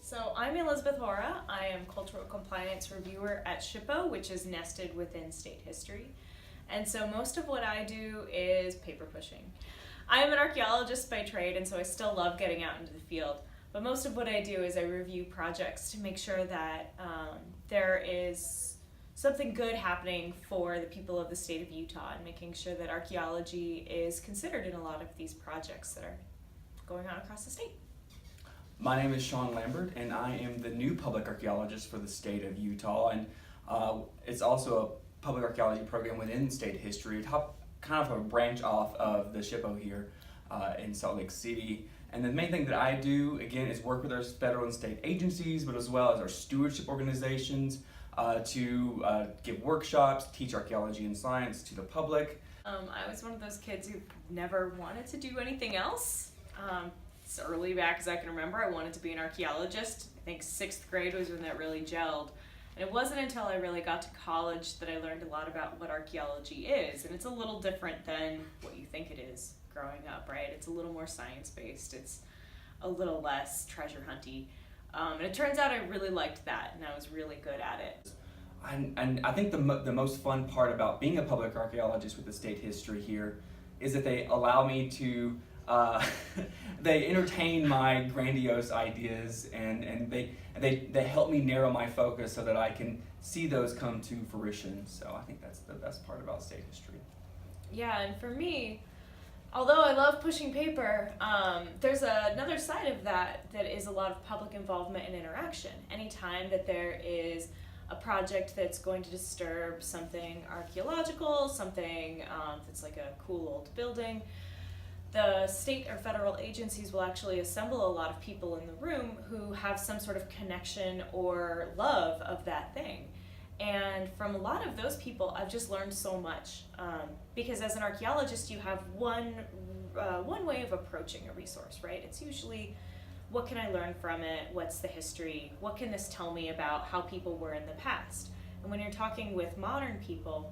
So I'm Elizabeth Hora. I am Cultural Compliance Reviewer at SHPO, which is nested within state history. And so most of what I do is paper pushing. I am an archaeologist by trade, and so I still love getting out into the field. But most of what I do is I review projects to make sure that there is something good happening for the people of the state of Utah, and making sure that archaeology is considered in a lot of these projects that are going on across the state. My name is Sean Lambert, and I am the new public archaeologist for the state of Utah, and it's also a public archaeology program within state history, kind of a branch off of the SHPO here in Salt Lake City. And the main thing that I do, again, is work with our federal and state agencies, but as well as our stewardship organizations to give workshops, teach archaeology and science to the public. I was one of those kids who never wanted to do anything else. As early back as I can remember, I wanted to be an archaeologist. I think 6th grade was when that really gelled. And it wasn't until I really got to college that I learned a lot about what archaeology is. And it's a little different than what you think it is growing up, right? It's a little more science-based. It's a little less treasure hunty. And it turns out I really liked that, and I was really good at it. And I think the most fun part about being a public archaeologist with the state history here is that they allow me to they entertain my grandiose ideas, and they help me narrow my focus so that I can see those come to fruition. So I think that's the best part about state history. Yeah, and for me, although I love pushing paper, there's another side of that is a lot of public involvement and interaction. Anytime that there is a project that's going to disturb something archaeological, something that's like a cool old building, the state or federal agencies will actually assemble a lot of people in the room who have some sort of connection or love of that thing. And from a lot of those people, I've just learned so much. Because as an archaeologist, you have one way of approaching a resource, right? It's usually, what can I learn from it? What's the history? What can this tell me about how people were in the past? And when you're talking with modern people,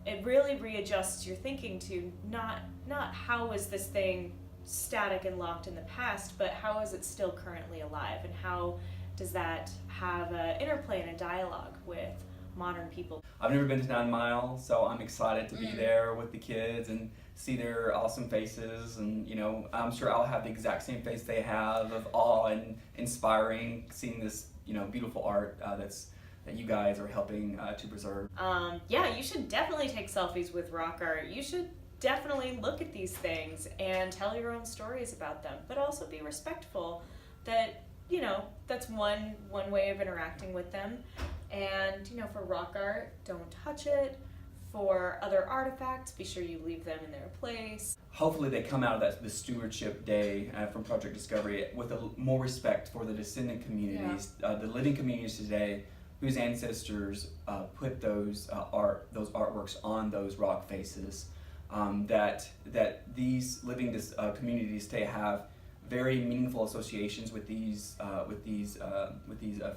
it really readjusts your thinking to not how is this thing static and locked in the past, but how is it still currently alive, and how does that have an interplay and a dialogue with modern people. I've never been to 9 Mile, so I'm excited to be there with the kids and see their awesome faces, and I'm sure I'll have the exact same face they have of awe and inspiring seeing this beautiful art that you guys are helping to preserve. Yeah, you should definitely take selfies with rock art. You should definitely look at these things and tell your own stories about them, but also be respectful that, that's one way of interacting with them. And, for rock art, don't touch it. For other artifacts, be sure you leave them in their place. Hopefully they come out of the stewardship day from Project Discovery with more respect for the descendant communities, the living communities today, whose ancestors put those artworks on those rock faces. That these living communities today have very meaningful associations with these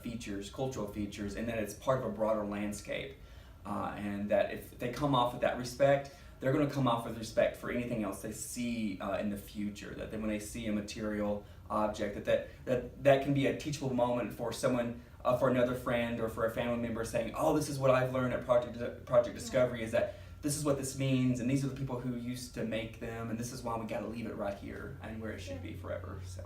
features, cultural features, and that it's part of a broader landscape. And that if they come off with that respect, they're going to come off with respect for anything else they see in the future. That when they see a material object, that can be a teachable moment for someone. For another friend or for a family member saying, oh, this is what I've learned at Project Discovery, is that this is what this means, and these are the people who used to make them, and this is why we got to leave it right here and where it should be forever. So.